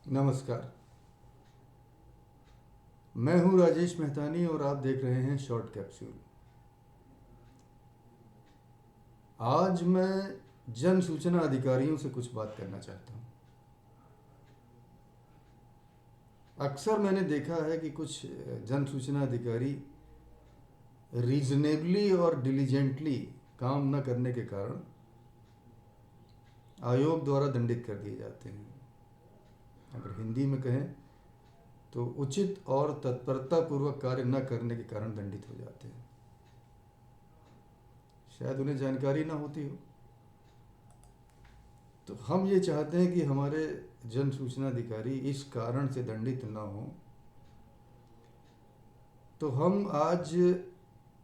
नमस्कार। मैं हूं राजेश मेहतानी और आप देख रहे हैं शॉर्ट कैप्सूल। आज मैं जन सूचना अधिकारियों से कुछ बात करना चाहता हूं। अक्सर मैंने देखा है कि कुछ जन सूचना अधिकारी रीजनेबली और डिलीजेंटली काम न करने के कारण आयोग द्वारा दंडित कर दिए जाते हैं। अगर हिंदी में कहें तो उचित और तत्परता पूर्वक कार्य न करने के कारण दंडित हो जाते हैं। शायद उन्हें जानकारी ना होती हो। तो हम ये चाहते हैं कि हमारे जन सूचना अधिकारी इस कारण से दंडित ना हो। तो हम आज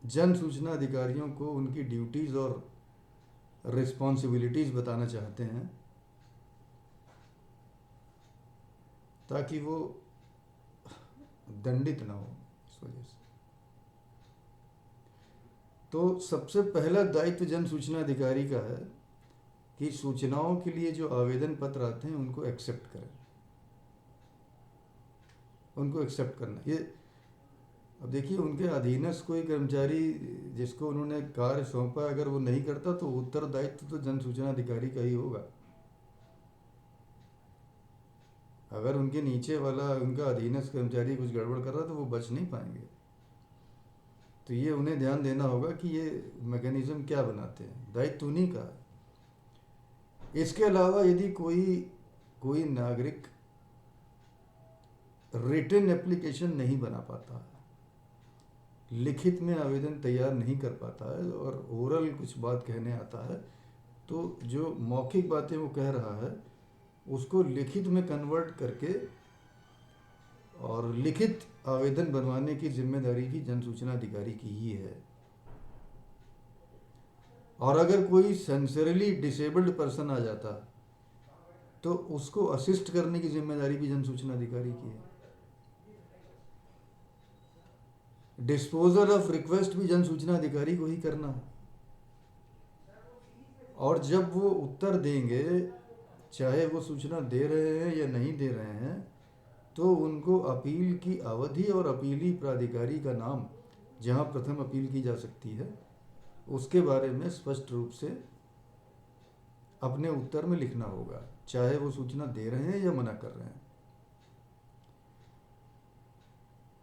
जन सूचना अधिकारियों को उनकी ड्यूटीज़ और रिस्पॉन्सिबिलिटीज़ बताना चाहते हैं ताकि वो दंडित ना हो इस वजह से। तो सबसे पहला दायित्व जन सूचना अधिकारी का है कि सूचनाओं के लिए जो आवेदन पत्र आते हैं उनको एक्सेप्ट करें, उनको एक्सेप्ट करना। ये अब देखिए, उनके अधीनस्थ कोई कर्मचारी जिसको उन्होंने कार्य सौंपा, अगर वो नहीं करता तो उत्तरदायित्व तो जन सूचना अधिकारी का ही होगा। अगर उनके नीचे वाला उनका अधीनस्थ कर्मचारी कुछ गड़बड़ कर रहा तो वो बच नहीं पाएंगे। तो ये उन्हें ध्यान देना होगा कि ये मैकेनिज्म क्या बनाते हैं, दायित्व उन्हीं का है। इसके अलावा यदि कोई कोई नागरिक रिटन एप्लीकेशन नहीं बना पाता है, लिखित में आवेदन तैयार नहीं कर पाता है और ओरल कुछ बात कहने आता है, तो जो मौखिक बातें वो कह रहा है उसको लिखित में कन्वर्ट करके और लिखित आवेदन बनवाने की जिम्मेदारी भी जन सूचना अधिकारी की ही है। और अगर कोई सेंसरली डिसेबल्ड पर्सन आ जाता तो उसको असिस्ट करने की जिम्मेदारी भी जन सूचना अधिकारी की है। डिस्पोजल ऑफ रिक्वेस्ट भी जन सूचना अधिकारी को ही करना है। और जब वो उत्तर देंगे, चाहे वो सूचना दे रहे हैं या नहीं दे रहे हैं, तो उनको अपील की अवधि और अपीली प्राधिकारी का नाम, जहां प्रथम अपील की जा सकती है, उसके बारे में स्पष्ट रूप से अपने उत्तर में लिखना होगा, चाहे वो सूचना दे रहे हैं या मना कर रहे हैं।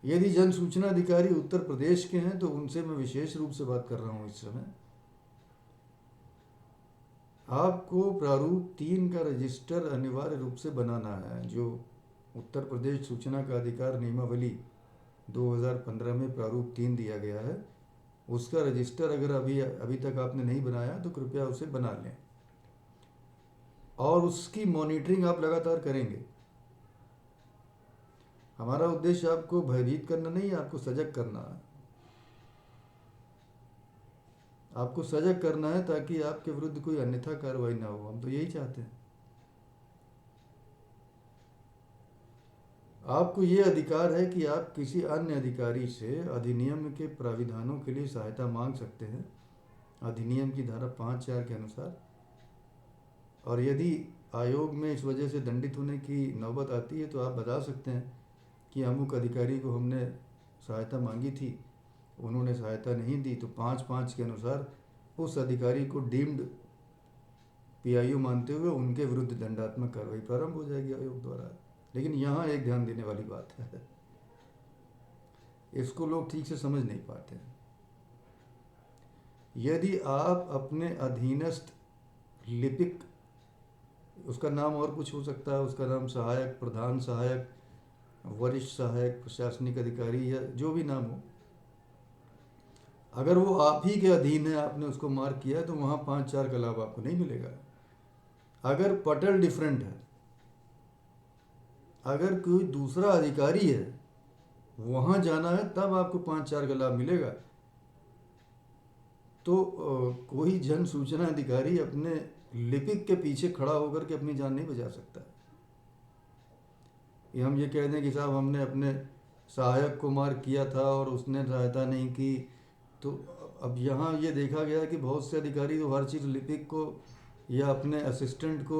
यदि जन सूचना अधिकारी उत्तर प्रदेश के हैं तो उनसे मैं विशेष रूप से बात कर रहा हूं इस समय। आपको प्रारूप 3 का रजिस्टर अनिवार्य रूप से बनाना है, जो उत्तर प्रदेश सूचना का अधिकार नियमावली 2015 में प्रारूप 3 दिया गया है। उसका रजिस्टर अगर अभी तक आपने नहीं बनाया तो कृपया उसे बना लें और उसकी मॉनिटरिंग आप लगातार करेंगे। हमारा उद्देश्य आपको भयभीत करना नहीं है, आपको सजग करना है। आपको सजग करना है ताकि आपके विरुद्ध कोई अन्यथा कार्रवाई ना हो। हम तो यही चाहते हैं। आपको ये अधिकार है कि आप किसी अन्य अधिकारी से अधिनियम के प्राविधानों के लिए सहायता मांग सकते हैं, अधिनियम की धारा 5(4) के अनुसार। और यदि आयोग में इस वजह से दंडित होने की नौबत आती है तो आप बता सकते हैं कि अमुक अधिकारी को हमने सहायता मांगी थी, उन्होंने सहायता नहीं दी, तो 5(5) के अनुसार उस अधिकारी को डीम्ड पीआईओ मानते हुए उनके विरुद्ध दंडात्मक कार्रवाई प्रारंभ हो जाएगी आयोग द्वारा। लेकिन यहाँ एक ध्यान देने वाली बात है, इसको लोग ठीक से समझ नहीं पाते हैं। यदि आप अपने अधीनस्थ लिपिक, उसका नाम और कुछ हो सकता है, उसका नाम सहायक, प्रधान सहायक, वरिष्ठ सहायक, प्रशासनिक अधिकारी या जो भी नाम हो, अगर वो आप ही के अधीन है, आपने उसको मार्क किया है, तो वहाँ 5(4) का लाभ आपको नहीं मिलेगा। अगर पटल डिफरेंट है, अगर कोई दूसरा अधिकारी है, वहाँ जाना है, तब आपको 5(4) का लाभ मिलेगा। तो कोई जन सूचना अधिकारी अपने लिपिक के पीछे खड़ा होकर के अपनी जान नहीं बचा सकता। ये हम ये कह दें कि साहब हमने अपने सहायक को मार्क किया था और उसने सहायता नहीं की, तो अब यहाँ ये देखा गया कि बहुत से अधिकारी तो हर चीज़ लिपिक को या अपने असिस्टेंट को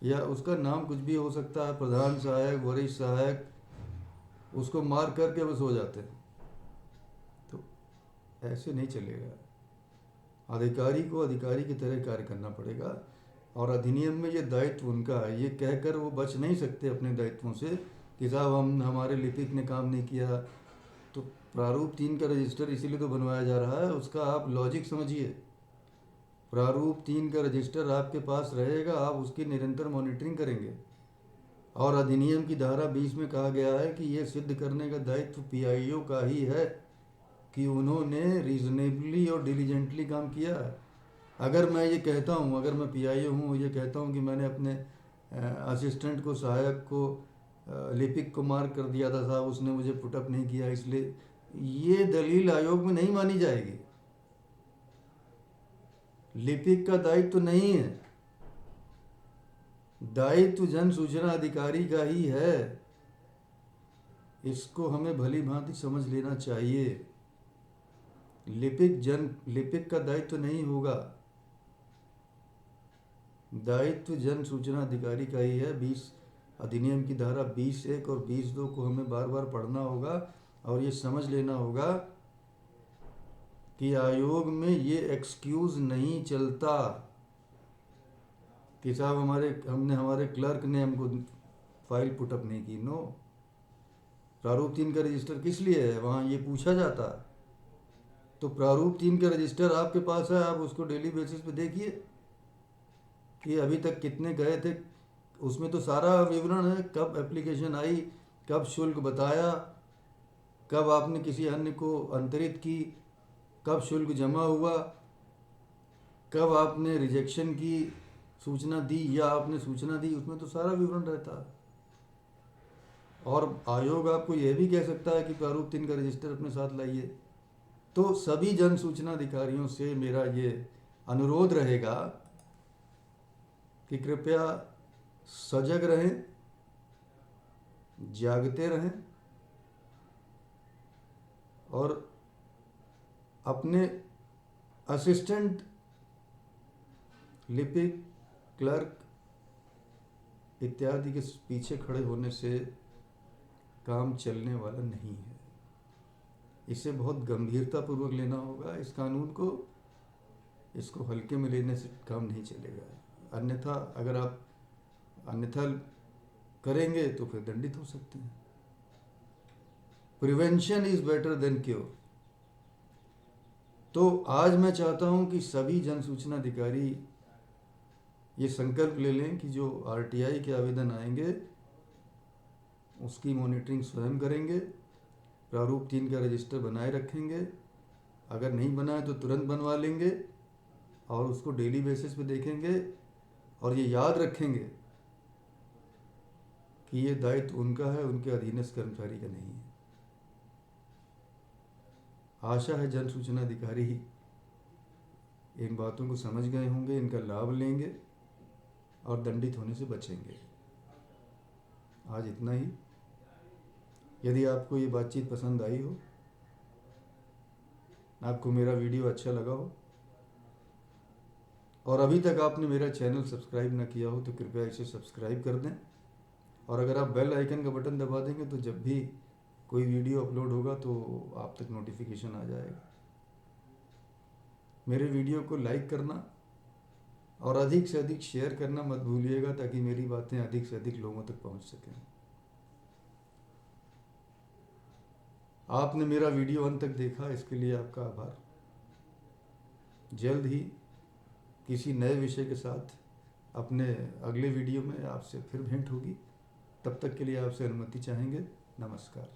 या उसका नाम कुछ भी हो सकता है, प्रधान सहायक, वरिष्ठ सहायक, उसको मार करके बस हो जाते हैं। तो ऐसे नहीं चलेगा। अधिकारी को अधिकारी की तरह कार्य करना पड़ेगा। और अधिनियम में ये दायित्व उनका है, ये कहकर वो बच नहीं सकते अपने दायित्वों से कि साहब हम हमारे लिपिक ने काम नहीं किया। तो प्रारूप 3 का रजिस्टर इसीलिए तो बनवाया जा रहा है, उसका आप लॉजिक समझिए। प्रारूप 3 का रजिस्टर आपके पास रहेगा, आप उसकी निरंतर मॉनिटरिंग करेंगे। और अधिनियम की धारा 20 में कहा गया है कि ये सिद्ध करने का दायित्व पीआईओ का ही है कि उन्होंने रीजनेबली और डिलीजेंटली काम किया है। अगर मैं ये कहता हूँ, अगर मैं पीआईओ हूँ, ये कहता हूँ कि मैंने अपने असिस्टेंट को, सहायक को, लिपिक को मार कर दिया था साहब, उसने मुझे पुटअप नहीं किया, इसलिए ये दलील आयोग में नहीं मानी जाएगी। लिपिक का दायित्व तो नहीं है, दायित्व जन सूचना अधिकारी का ही है। इसको हमें भली भांति समझ लेना चाहिए। लिपिक का दायित्व तो नहीं होगा, दायित्व जन सूचना अधिकारी का ही है। 20 अधिनियम की धारा 20(1) और 20(2) को हमें बार बार पढ़ना होगा और ये समझ लेना होगा कि आयोग में ये एक्सक्यूज नहीं चलता कि साहब हमारे क्लर्क ने हमको फाइल पुटअप नहीं की। नो, प्रारूप 3 का रजिस्टर किस लिए है, वहाँ ये पूछा जाता। तो प्रारूप 3 का रजिस्टर आपके पास है, आप उसको डेली बेसिस पे देखिए कि अभी तक कितने गए थे। उसमें तो सारा विवरण है, कब एप्लीकेशन आई, कब शुल्क बताया, कब आपने किसी अन्य को अंतरित की, कब शुल्क जमा हुआ, कब आपने रिजेक्शन की सूचना दी या आपने सूचना दी, उसमें तो सारा विवरण रहता है। और आयोग आपको यह भी कह सकता है कि प्रारूप 3 का रजिस्टर अपने साथ लाइए। तो सभी जन सूचना अधिकारियों से मेरा ये अनुरोध रहेगा कि कृपया सजग रहें, जागते रहें और अपने असिस्टेंट, लिपिक, क्लर्क इत्यादि के पीछे खड़े होने से काम चलने वाला नहीं है। इसे बहुत गंभीरतापूर्वक लेना होगा इस कानून को, इसको हल्के में लेने से काम नहीं चलेगा। अन्यथा अगर आप अन्यथा करेंगे तो फिर दंडित हो सकते हैं। Prevention is better than cure. तो आज मैं चाहता हूं कि सभी जन सूचना अधिकारी ये संकल्प ले लें कि जो आरटीआई के आवेदन आएंगे उसकी मॉनिटरिंग स्वयं करेंगे, प्रारूप 3 का रजिस्टर बनाए रखेंगे, अगर नहीं बनाए तो तुरंत बनवा लेंगे और उसको डेली बेसिस पे देखेंगे और ये याद रखेंगे कि ये दायित्व उनका है, उनके अधीनस्थ कर्मचारी का नहीं है। आशा है जन सूचना अधिकारी ही इन बातों को समझ गए होंगे, इनका लाभ लेंगे और दंडित होने से बचेंगे। आज इतना ही। यदि आपको ये बातचीत पसंद आई हो, आपको मेरा वीडियो अच्छा लगा हो और अभी तक आपने मेरा चैनल सब्सक्राइब ना किया हो तो कृपया इसे सब्सक्राइब कर दें। और अगर आप बेल आइकन का बटन दबा देंगे तो जब भी कोई वीडियो अपलोड होगा तो आप तक नोटिफिकेशन आ जाएगा। मेरे वीडियो को लाइक करना और अधिक से अधिक शेयर करना मत भूलिएगा ताकि मेरी बातें अधिक से अधिक लोगों तक पहुंच सकें। आपने मेरा वीडियो अंत तक देखा, इसके लिए आपका आभार। जल्द ही किसी नए विषय के साथ अपने अगले वीडियो में आपसे फिर भेंट होगी। तब तक के लिए आपसे अनुमति चाहेंगे। नमस्कार।